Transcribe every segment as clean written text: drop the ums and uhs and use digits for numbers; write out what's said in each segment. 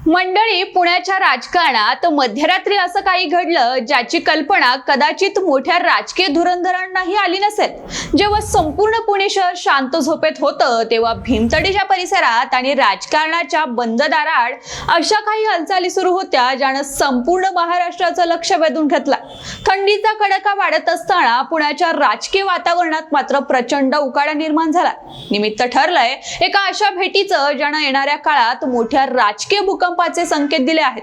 मंडळी, पुण्याच्या राजकारणात मध्यरात्री असं काही घडलं ज्याची कल्पना कदाचित मोठ्या राजकीय धुरंधरांनाही आली नसेल। जेव्हा संपूर्ण पुणे शहर शांत झोपेत होतं तेव्हा भीमतडीच्या परिसरात आणि राजकारणाच्या बंद दाराआड अशा काही हालचाली सुरू होत्या ज्यानं संपूर्ण महाराष्ट्राचं लक्ष वेधून घेतलं। थंडीचा कडाका वाढत असताना पुण्याच्या राजकीय वातावरणात मात्र प्रचंड उकाडा निर्माण झाला। निमित्त ठरलंय एका अशा भेटीचं ज्यानं येणाऱ्या काळात मोठ्या राजकीय भूकंपाचे संकेत दिले आहेत।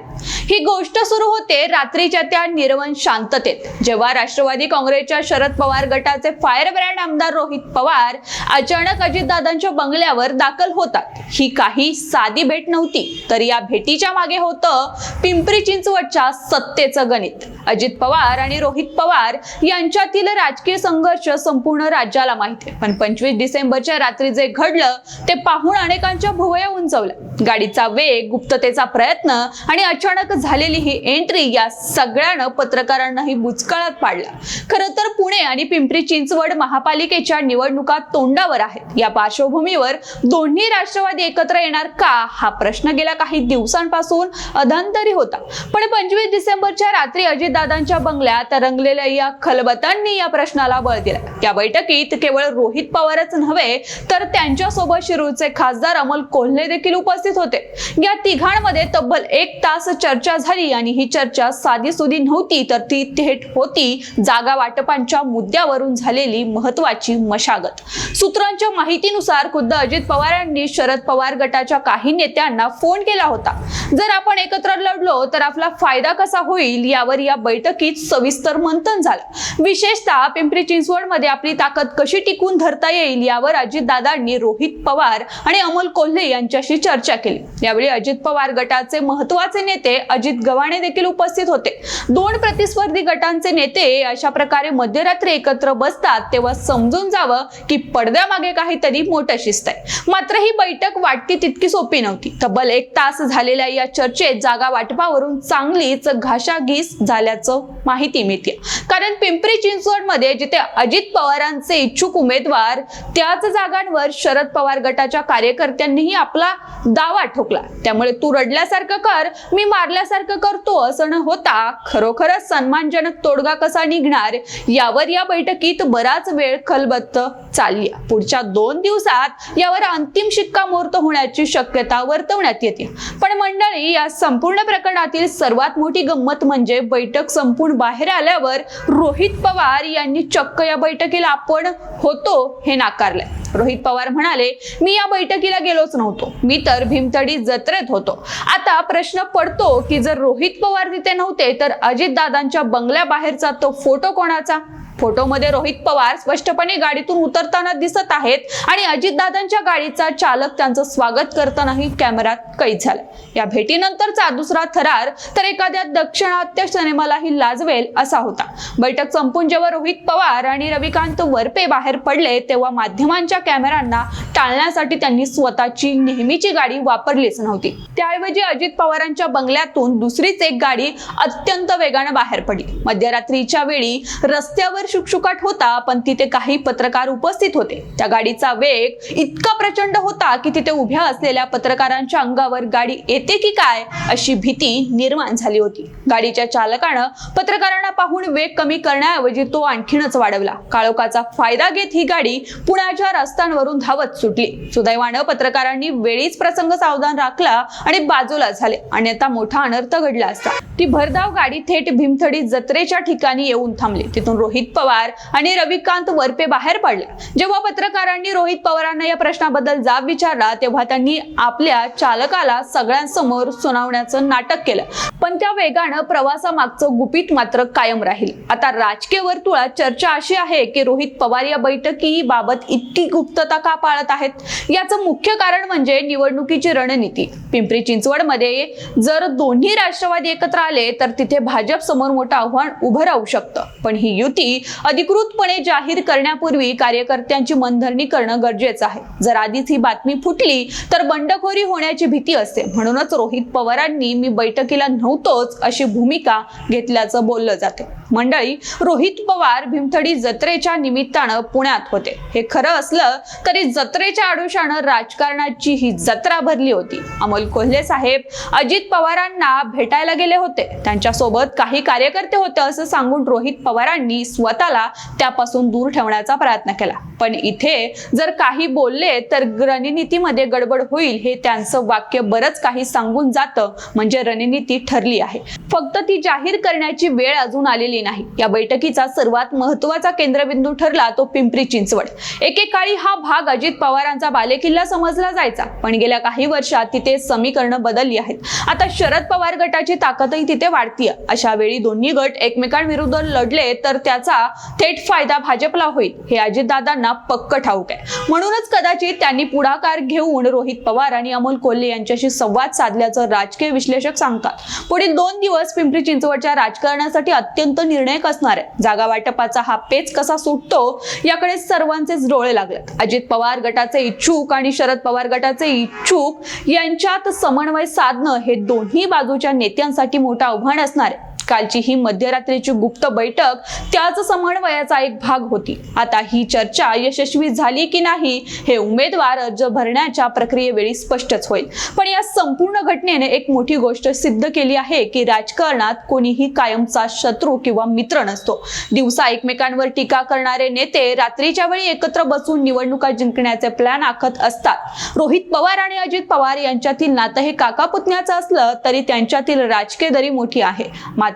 ही गोष्ट सुरू होते रात्रीच्या त्या निर्मल शांततेत, जेव्हा राष्ट्रवादी काँग्रेसच्या शरद पवार गटाचे फायर ब्रँड आमदार रोहित पवार अचानक अजितदादांच्या बंगल्यावर दाखल होतात। ही काही साधी भेट नव्हती, तर या भेटीच्या मागे होतं पिंपरी चिंचवडच्या सत्तेचं गणित। अजित पवार आणि रोहित पवार यांच्यातील राजकीय संघर्ष संपूर्ण राज्याला माहिती आहे, पण 25 डिसेंबरच्या रात्री जे घडलं ते पाहून अनेकांच्या भुवया उंचावल्या। गाडीचा वेग, गुप्ततेचा प्रयत्न आणि अचानक झालेली ही एंट्री या सगळ्यानं पत्रकारांनाही बुचकळ्यात पाडला। खरं तर पुणे आणि पिंपरी चिंचवड महापालिकेच्या निवडणुका तोंडावर आहेत। या पार्श्वभूमीवर दोन्ही राष्ट्रवादी एकत्र येणार का हा प्रश्न गेल्या काही दिवसांपासून अधांतरी होता, पण 25 डिसेंबरच्या रात्री अजितदादांच्या बंगल्यात रंगलेल्या या खलबतांनी या प्रश्नाला बळ दिला। या बैठकीत केवळ रोहित पवारच नव्हे तर त्यांच्यासोबत शिरूरचे खासदार अमोल कोल्हे देखील उपस्थित होते। या तिघांमध्ये तब्बल 1 तास चर्चा झाली आणि ही चर्चा साधीसुधी नव्हती, तर ती थेट होती जागा वाटपांच्या मुद्द्यावरून झालेली महत्वाची मशागत। सूत्रांच्या माहितीनुसार खुद्द अजित पवारांनी शरद पवार गटाच्या काही नेत्यांना फोन केला होता। जर आपण एकत्र लढलो तर आपला फायदा कसा होईल यावर या बैठकीत सविस्तर मंथन झालं। विशेषतः पिंपरी चिंचवडमध्ये आपली ताकद कशी टिकून धरता येईल यावर अजितदादांनी रोहित पवार आणि अमोल कोल्हे यांच्याशी चर्चा केली। यावेळी अजित पवार गटाचे महत्त्वाचे नेते अजित गव्हाणे देखील उपस्थित होते। दोन प्रतिस्पर्धी गटांचे नेते अशा प्रकारे मध्यरात्री एकत्र बसतात तेव्हा समजून जावं की पडद्यामागे काहीतरी मोठं शिस्त आहे। मात्र ही बैठक वाटती तितकी सोपी नव्हती। तब्बल 1 तास झालेल्या या चर्चेत जागा वाटपावरून चांगलीच घासाघीस झाल्याचं माहिती मिळते, कारण पिंपरी चिंचवडमध्ये जिथे अजित पवारांचे इच्छुक उमेदवार त्याच जागांवर शरद पवार गटाच्या कार्यकर्त्यांनीही आपला दावा ठोकला। त्यामुळे तू रडल्यासारखं कर, मी मारल्यासारखं करतो असं न होता खरोखरच सन्मानजनक तोडगा कसा निघणार यावर या बैठकीत बराच वेळ खलबत्त चालली। पुढच्या 2 दिवसात यावर अंतिम शिक्कामोर्तब होण्याची शक्यता वर्तवण्यात येते। पण मंडळी, या संपूर्ण प्रकरणातील सर्वात मोठी गंमत म्हणजे बैठक संपूर्ण बाहेर आल्यावर रोहित पवार यांनी चक्क या बैठकीला आपण होतो हे नाकारलंय। रोहित पवार म्हणाले, मी या बैठकीला गेलोच नव्हतो, मी तर भीमतडी जत्रेत होतो। आता प्रश्न पडतो की जर रोहित पवार तिथे नव्हते तर अजितदादांच्या बंगल्याबाहेरचा तो फोटो कोणाचा? फोटोमध्ये रोहित पवार स्पष्टपणे गाडीतून उतरताना दिसत आहेत आणि अजितदादांच्या गाडीचा चालक त्यांचं स्वागत करतानाही कॅमेऱ्यात कैद झाला। या भेटीनंतरचा दुसरा थरार तर एखाद्या दक्षिणात्य सिनेमालाही लाजवेल असा होता। बैठक संपून जेव्हा रोहित पवार आणि रविकांत वरपे बाहेर पडले तेव्हा माध्यमांच्या कॅमेऱ्यांना टाळण्यासाठी त्यांनी स्वतःची नेहमीची गाडी वापरलीच नव्हती। त्याऐवजी अजित पवारांच्या बंगल्यातून दुसरीच एक गाडी अत्यंत वेगाने बाहेर पडली। मध्यरात्रीच्या वेळी रस्त्यावर शुकशुकाट होता, पण तिथे काही पत्रकार उपस्थित होते। त्या गाडीचा वेग इतका प्रचंड होता की तिथे उभ्या असलेल्या पत्रकारांच्या अंगावर गाडी येते की काय अशी भीती निर्माण झाली होती। गाडीच्या चालकानं पत्रकारांना पाहून वेग कमी करण्याऐवजी तो आणखीनच वाढवला। काळोखाचा फायदा घेत ही गाडी पुण्याच्या रस्त्यांवरून धावत सुटली। सुदैवानं पत्रकारांनी वेळीच प्रसंग सावधान राखला आणि बाजूला झाले, अन्यथा मोठा अनर्थ घडला असता। ती भरधाव गाडी थेट भीमतडी जत्रेच्या ठिकाणी येऊन थांबली। तिथून रोहित पवार आणि रविकांत वरपे बाहेर पडले। जेव्हा पत्रकारांनी रोहित पवारांना या प्रश्नाबद्दल जाब विचारला तेव्हा त्यांनी आपल्या चालकाला सगळ्यांसमोर सुनावण्याचं नाटक केलं, पण त्या वेगानं प्रवासामागचं गुपित मात्र कायम राहील। आता राजकीय वर्तुळात चर्चा अशी आहे की रोहित पवार या बैठकीबाबत इतकी गुप्तता का पाळत आहेत? याचं मुख्य कारण म्हणजे निवडणुकीची रणनीती। पिंपरी चिंचवडमध्ये जर दोन्ही राष्ट्रवादी एकत्र आले तर तिथे भाजप समोर मोठं आव्हान उभं राहू शकतं, पण ही युती अधिकृतपणे जाहीर करण्यापूर्वी कार्यकर्त्यांची मनधरणी करणं गरजेचं आहे. जर आधीच ही बातमी फुटली तर बंडखोरी होण्याची भीती असते. म्हणूनच रोहित पवारांनी मी बैठकीला नव्हतोच अशी भूमिका घेतल्याचं बोललं जाते. मंडळी, रोहित पवार भीमथडी जत्रेच्या निमित्तानं पुण्यात होते. हे खरं असलं तरी जत्रेच्या आडोशानं राजकारणाची ही जत्रा भरली होती. अमोल कोल्हे साहेब अजित पवारांना भेटायला गेले होते. त्यांच्यासोबत काही कार्यकर्ते होते असं सांगून रोहित पवारांनी स्वतःला त्यापासून दूर ठेवण्याचा प्रयत्न केला. पण इथे जर काही बोलले तर रणनीतीमध्ये गडबड होईल हे त्यांचं वाक्य बरंच काही सांगून जातं. म्हणजे रणनीती ठरली आहे, फक्त ती जाहीर करण्याची वेळ अजून आलेली नाही. या बैठकीचा सर्वात महत्त्वाचा केंद्रबिंदू ठरला तो पिंपरी चिंचवड. एकेकाळी हा भाग अजित पवारांचा बालेकिल्ला समजला जायचा, पण गेल्या काही वर्षात तिथे समीकरणं बदलली आहेत. आता शरद पवार गटाची ताकदही तिथे वाढतीये. अशा वेळी दोन्ही गट एकमेकांविरुद्ध लढले तर त्याचा थेट फायदा भाजपला होईल हे अजितदादांना पक्क ठाऊक आहे. म्हणूनच कदाचित त्यांनी पुढाकार घेऊन रोहित पवार आणि अमोल कोल्हे यांच्याशी संवाद साधल्याचं राजकीय विश्लेषक सांगतात. पुढील 2 दिवस पिंपरी चिंचवडच्या राजकारणासाठी अत्यंत निर्णायक असणार आहे. जागा वाटपाचा हा पेच कसा सुटतो याकडे सर्वांचेच डोळे लागलेत. अजित पवार गटाचे इच्छुक आणि शरद पवार गटाचे इच्छुक यांच्यात समन्वय साधणं हे दोन्ही बाजूच्या नेत्यांसाठी मोठं आव्हान असणार आहे. कालची ही मध्यरात्रीची गुप्त बैठक त्याच समन्वयाचा एक भाग होती. आता ही चर्चा यशस्वी झाली की नाही हे उमेदवार अर्ज भरण्याच्या प्रक्रियेवेळी स्पष्टच होईल. पण या संपूर्ण घटनेने एक मोठी गोष्ट सिद्ध केली आहे की राजकारणात कोणीही कायमचा शत्रू किंवा मित्र नसतो. दिवसा एकमेकांवर टीका करणारे नेते रात्रीच्या वेळी एकत्र बसून निवडणुका जिंकण्याचे प्लॅन आखत असतात. रोहित पवार आणि अजित पवार यांच्यातील नातं हे काका पुतण्याचं असलं तरी त्यांच्यातील राजकीय दरी मोठी आहे. मात्र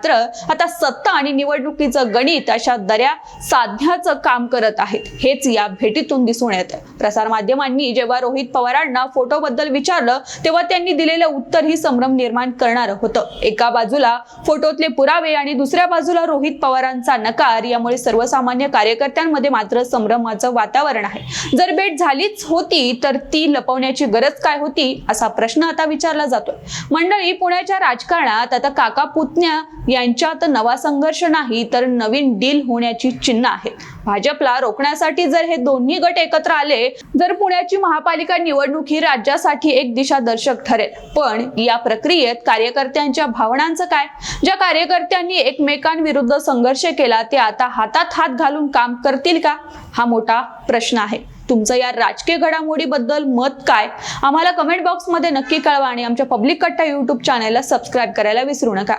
आता सत्ता आणि निवडणुकीचं गणित अशा दऱ्या साधण्याचं काम करत आहेत. हेच या भेटीतून दिसून येतं. प्रसार माध्यमांनी जेव्हा रोहित पवारांना फोटोबद्दल विचारलं तेव्हा त्यांनी दिलेलं उत्तर ही संभ्रम निर्माण करणारं होतं. एका बाजूला फोटोतले पुरावे आणि दुसऱ्या बाजूला रोहित पवारांचा नकार. यामुळे सर्वसामान्य कार्यकर्त्यांमध्ये मात्र संभ्रमाचं वातावरण आहे. जर भेट झालीच होती तर ती लपवण्याची गरज काय होती असा प्रश्न आता विचारला जातोय. मंडळी, पुण्याच्या राजकारणात आता काका पुतण्या यांच्यात नवा संघर्ष नाही तर नवीन डील होण्याची चिन्ह आहेत. भाजपला रोखण्यासाठी जर हे दोन्ही गट एकत्र आले जर पुण्याची महापालिका निवडणूक ही राज्यासाठी एक दिशादर्शक ठरेल. पण या प्रक्रियेत कार्यकर्त्यांच्या भावनांचं काय? ज्या कार्यकर्त्यांनी एकमेकांविरुद्ध संघर्ष केला ते आता हातात हात घालून काम करतील का? हा मोठा प्रश्न आहे. तुमचं या राजकीय घडामोडीबद्दल मत काय? आम्हाला कमेंट बॉक्समध्ये नक्की कळवा आणि आमच्या पब्लिक कट्टा YouTube चॅनलला सबस्क्राईब करायला विसरू नका.